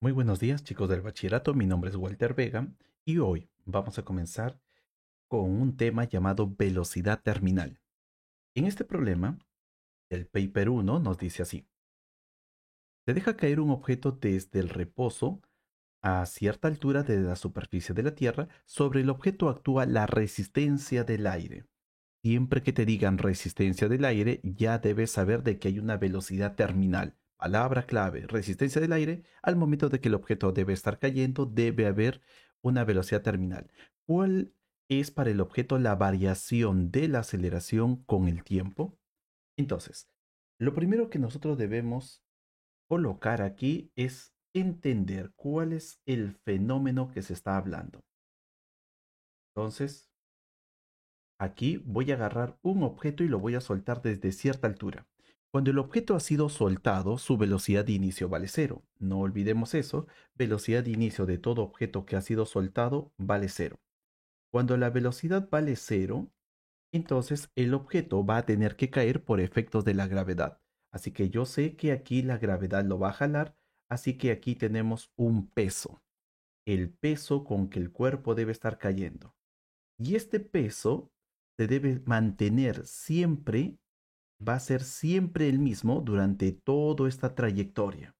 Muy buenos días, chicos del bachillerato. Mi nombre es Walter Vega y hoy vamos a comenzar con un tema llamado velocidad terminal. En este problema, el paper 1 nos dice así: se deja caer un objeto desde el reposo a cierta altura de la superficie de la Tierra. Sobre el objeto actúa la resistencia del aire. Siempre que te digan resistencia del aire, ya debes saber de que hay una velocidad terminal. Palabra clave: resistencia del aire. Al momento de que el objeto debe estar cayendo, debe haber una velocidad terminal. ¿Cuál es para el objeto la variación de la aceleración con el tiempo? Entonces, lo primero que nosotros debemos colocar aquí es entender cuál es el fenómeno que se está hablando. Entonces, aquí voy a agarrar un objeto y lo voy a soltar desde cierta altura. Cuando el objeto ha sido soltado, su velocidad de inicio vale cero. No olvidemos eso. Velocidad de inicio de todo objeto que ha sido soltado vale cero. Cuando la velocidad vale cero, entonces el objeto va a tener que caer por efectos de la gravedad. Así que yo sé que aquí la gravedad lo va a jalar, así que aquí tenemos un peso. El peso con que el cuerpo debe estar cayendo. Y este peso se debe mantener siempre, va a ser siempre el mismo durante toda esta trayectoria.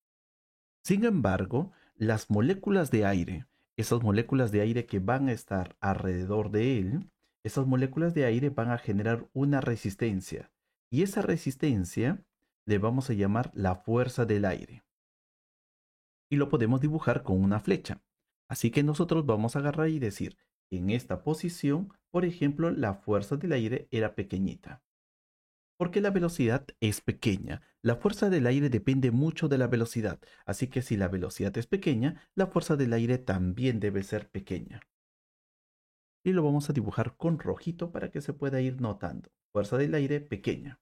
Sin embargo, las moléculas de aire, esas moléculas de aire que van a estar alrededor de él, esas moléculas de aire van a generar una resistencia. Y esa resistencia le vamos a llamar la fuerza del aire. Y lo podemos dibujar con una flecha. Así que nosotros vamos a agarrar y decir: en esta posición, por ejemplo, la fuerza del aire era pequeñita. Porque la velocidad es pequeña. La fuerza del aire depende mucho de la velocidad. Así que si la velocidad es pequeña, la fuerza del aire también debe ser pequeña. Y lo vamos a dibujar con rojito para que se pueda ir notando. Fuerza del aire pequeña.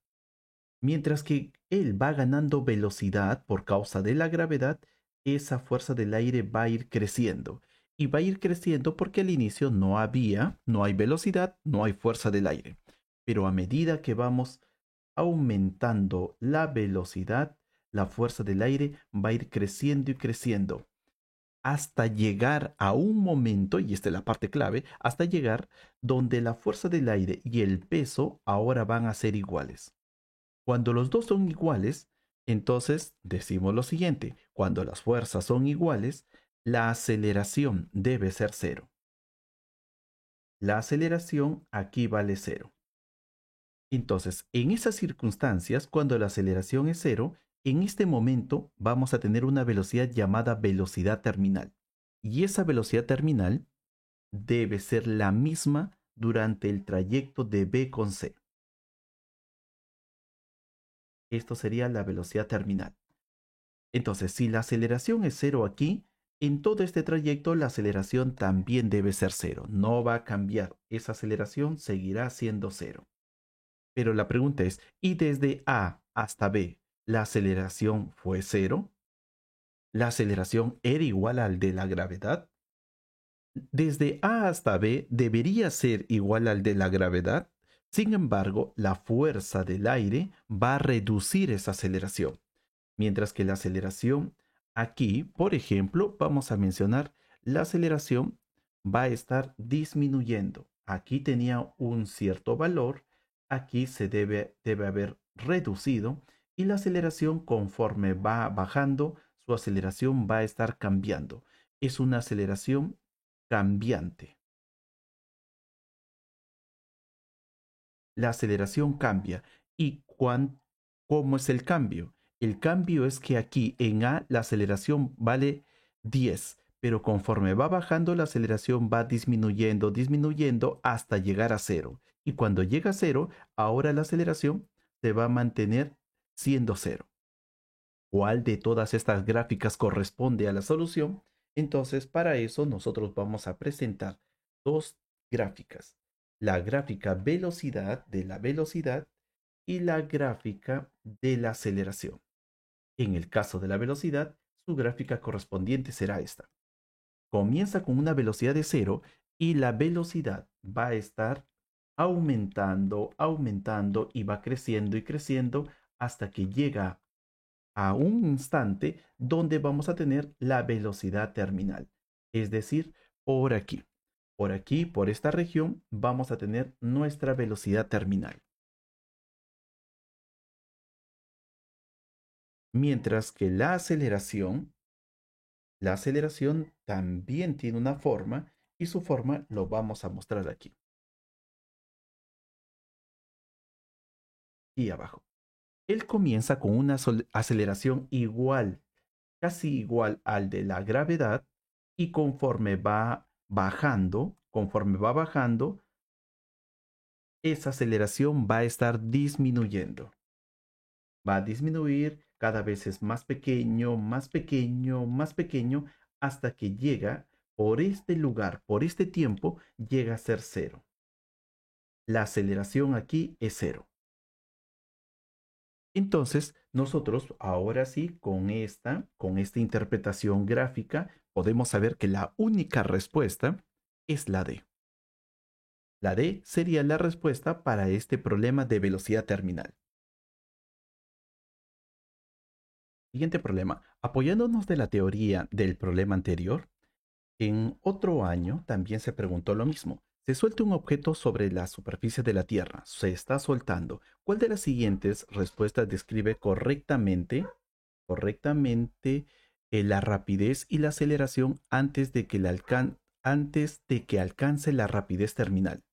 Mientras que él va ganando velocidad por causa de la gravedad, esa fuerza del aire va a ir creciendo. Y va a ir creciendo porque al inicio no hay velocidad, no hay fuerza del aire. Pero a medida que vamos aumentando la velocidad, la fuerza del aire va a ir creciendo y creciendo hasta llegar a un momento, y esta es la parte clave, hasta llegar donde la fuerza del aire y el peso ahora van a ser iguales. Cuando los dos son iguales, entonces decimos lo siguiente: cuando las fuerzas son iguales, la aceleración debe ser cero. La aceleración aquí vale cero. Entonces, en esas circunstancias, cuando la aceleración es cero, en este momento vamos a tener una velocidad llamada velocidad terminal. Y esa velocidad terminal debe ser la misma durante el trayecto de B con C. Esto sería la velocidad terminal. Entonces, si la aceleración es cero aquí, en todo este trayecto la aceleración también debe ser cero. No va a cambiar. Esa aceleración seguirá siendo cero. Pero la pregunta es: ¿y desde A hasta B la aceleración fue cero? ¿La aceleración era igual al de la gravedad? Desde A hasta B debería ser igual al de la gravedad. Sin embargo, la fuerza del aire va a reducir esa aceleración. Mientras que la aceleración aquí, por ejemplo, vamos a mencionar, la aceleración va a estar disminuyendo. Aquí tenía un cierto valor, aquí debe haber reducido, y la aceleración, conforme va bajando, su aceleración va a estar cambiando. Es una aceleración cambiante. La aceleración cambia. ¿Y cómo es el cambio? El cambio es que aquí en A la aceleración vale 10, pero conforme va bajando la aceleración va disminuyendo, disminuyendo hasta llegar a cero. Y cuando llega a cero, ahora la aceleración se va a mantener siendo cero. ¿Cuál de todas estas gráficas corresponde a la solución? Entonces, para eso nosotros vamos a presentar dos gráficas: la gráfica velocidad de la velocidad y la gráfica de la aceleración. En el caso de la velocidad, su gráfica correspondiente será esta. Comienza con una velocidad de cero y la velocidad va a estar aumentando, aumentando, y va creciendo y creciendo hasta que llega a un instante donde vamos a tener la velocidad terminal. Es decir, por aquí. Por aquí, por esta región, vamos a tener nuestra velocidad terminal. Mientras que la aceleración también tiene una forma y su forma lo vamos a mostrar aquí y abajo. Él comienza con una aceleración igual, casi igual al de la gravedad y conforme va bajando, esa aceleración va a estar disminuyendo. Va a disminuir, cada vez es más pequeño, más pequeño, más pequeño, hasta que llega por este lugar, por este tiempo, llega a ser cero. La aceleración aquí es cero. Entonces, nosotros ahora sí, con esta interpretación gráfica, podemos saber que la única respuesta es la D. La D sería la respuesta para este problema de velocidad terminal. Siguiente problema. Apoyándonos de la teoría del problema anterior, en otro año también se preguntó lo mismo. Se suelta un objeto sobre la superficie de la Tierra. Se está soltando. ¿Cuál de las siguientes respuestas describe correctamente la rapidez y la aceleración antes de que alcance la rapidez terminal?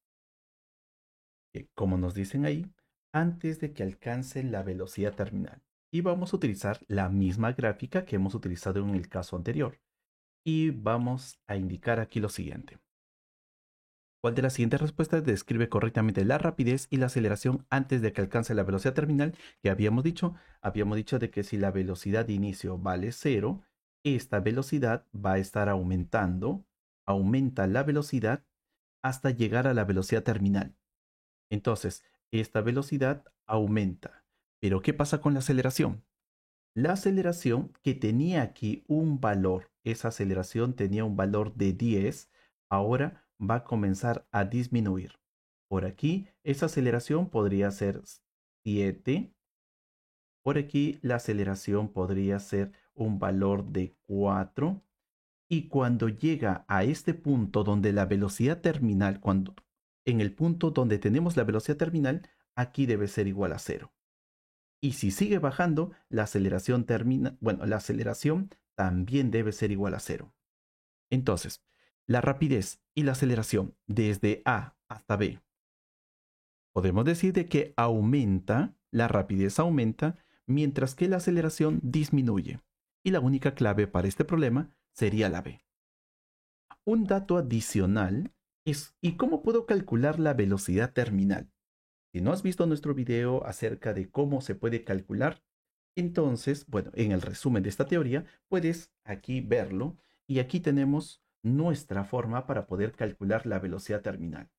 Como nos dicen ahí, antes de que alcance la velocidad terminal. Y vamos a utilizar la misma gráfica que hemos utilizado en el caso anterior. Y vamos a indicar aquí lo siguiente. ¿Cuál de las siguientes respuestas describe correctamente la rapidez y la aceleración antes de que alcance la velocidad terminal? Que habíamos dicho, de que si la velocidad de inicio vale 0, esta velocidad va a estar aumentando, aumenta la velocidad hasta llegar a la velocidad terminal. Entonces, esta velocidad aumenta. Pero ¿qué pasa con la aceleración? La aceleración que tenía aquí un valor, esa aceleración tenía un valor de 10, ahora va a comenzar a disminuir. Por aquí, esa aceleración podría ser 7. Por aquí, la aceleración podría ser un valor de 4. Y cuando llega a este punto donde la velocidad terminal, en el punto donde tenemos la velocidad terminal, aquí debe ser igual a 0. Y si sigue bajando, la aceleración la aceleración también debe ser igual a 0. Entonces, la rapidez y la aceleración desde A hasta B. Podemos decir de que la rapidez aumenta, mientras que la aceleración disminuye. Y la única clave para este problema sería la B. Un dato adicional es, ¿y cómo puedo calcular la velocidad terminal? Si no has visto nuestro video acerca de cómo se puede calcular, entonces, bueno, en el resumen de esta teoría, puedes aquí verlo y aquí tenemos nuestra forma para poder calcular la velocidad terminal.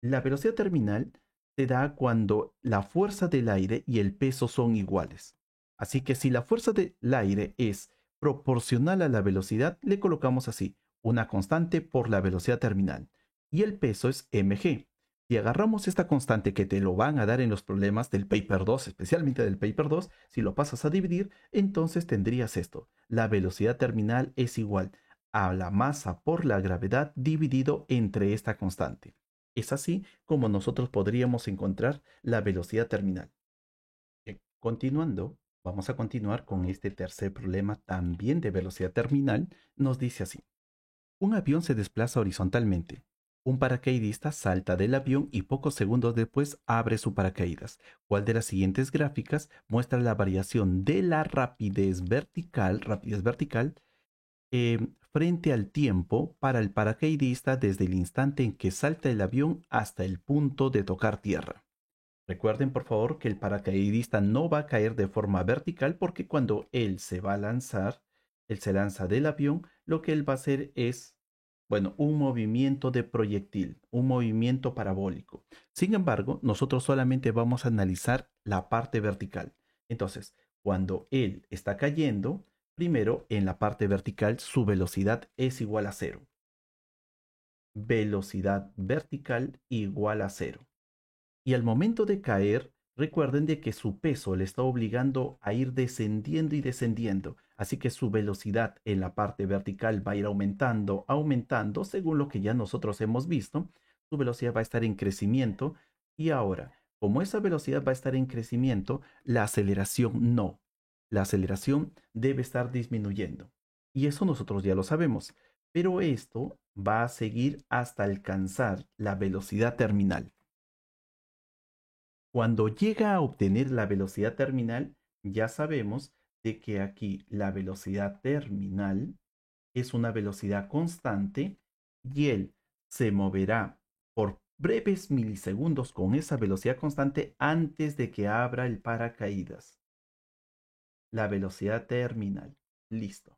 La velocidad terminal se da cuando la fuerza del aire y el peso son iguales. Así que si la fuerza del aire es proporcional a la velocidad, le colocamos así, una constante por la velocidad terminal. Y el peso es mg. Si agarramos esta constante que te lo van a dar en los problemas del paper 2, especialmente del paper 2, si lo pasas a dividir, entonces tendrías esto. La velocidad terminal es igual a la masa por la gravedad dividido entre esta constante. Es así como nosotros podríamos encontrar la velocidad terminal. Continuando, vamos a continuar con este tercer problema también de velocidad terminal. Nos dice así. Un avión se desplaza horizontalmente. Un paracaidista salta del avión y pocos segundos después abre su paracaídas. ¿Cuál de las siguientes gráficas muestra la variación de la rapidez vertical frente al tiempo para el paracaidista desde el instante en que salta el avión hasta el punto de tocar tierra? Recuerden por favor que el paracaidista no va a caer de forma vertical porque cuando él se va a lanzar, él se lanza del avión, lo que él va a hacer es, bueno, un movimiento de proyectil, un movimiento parabólico. Sin embargo, nosotros solamente vamos a analizar la parte vertical. Entonces, cuando él está cayendo, primero en la parte vertical su velocidad es igual a 0. Velocidad vertical igual a 0. Y al momento de caer, recuerden de que su peso le está obligando a ir descendiendo y descendiendo. Así que su velocidad en la parte vertical va a ir aumentando, aumentando, según lo que ya nosotros hemos visto. Su velocidad va a estar en crecimiento. Y ahora, como esa velocidad va a estar en crecimiento, la aceleración no. La aceleración debe estar disminuyendo. Y eso nosotros ya lo sabemos. Pero esto va a seguir hasta alcanzar la velocidad terminal. Cuando llega a obtener la velocidad terminal, ya sabemos de que aquí la velocidad terminal es una velocidad constante y él se moverá por breves milisegundos con esa velocidad constante antes de que abra el paracaídas. La velocidad terminal. Listo.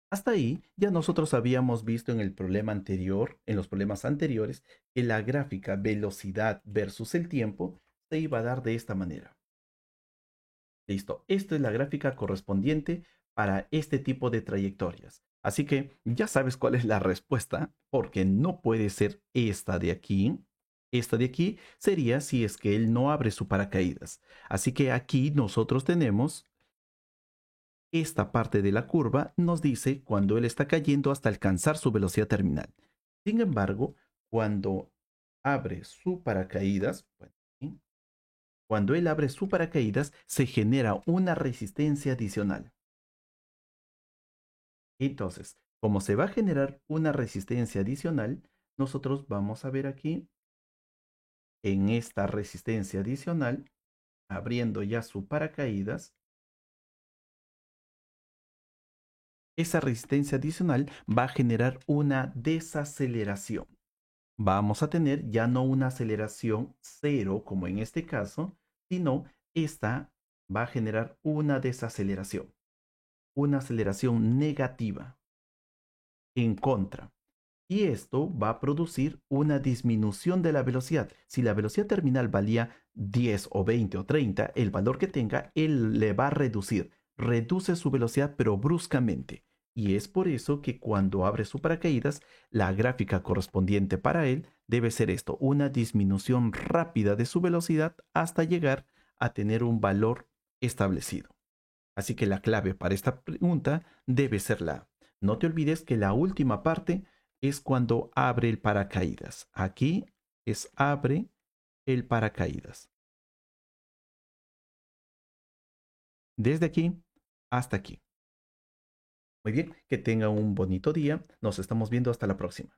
Hasta ahí ya nosotros habíamos visto en el problema anterior, en los problemas anteriores, que la gráfica velocidad versus el tiempo se iba a dar de esta manera. Listo, esta es la gráfica correspondiente para este tipo de trayectorias. Así que ya sabes cuál es la respuesta, porque no puede ser esta de aquí. Esta de aquí sería si es que él no abre su paracaídas. Así que aquí nosotros tenemos esta parte de la curva, nos dice cuando él está cayendo hasta alcanzar su velocidad terminal. Sin embargo, cuando abre su paracaídas, bueno, ¿sí? Cuando él abre su paracaídas, se genera una resistencia adicional. Entonces, como se va a generar una resistencia adicional, nosotros vamos a ver aquí en esta resistencia adicional, abriendo ya su paracaídas, esa resistencia adicional va a generar una desaceleración. Vamos a tener ya no una aceleración cero como en este caso, sino esta va a generar una desaceleración, una aceleración negativa en contra. Y esto va a producir una disminución de la velocidad. Si la velocidad terminal valía 10 o 20 o 30, el valor que tenga, él le va a reducir. Reduce su velocidad pero bruscamente. Y es por eso que cuando abre su paracaídas, la gráfica correspondiente para él debe ser esto, una disminución rápida de su velocidad hasta llegar a tener un valor establecido. Así que la clave para esta pregunta debe ser la A. No te olvides que la última parte es cuando abre el paracaídas. Aquí es abre el paracaídas. Desde aquí hasta aquí. Muy bien, que tenga un bonito día. Nos estamos viendo hasta la próxima.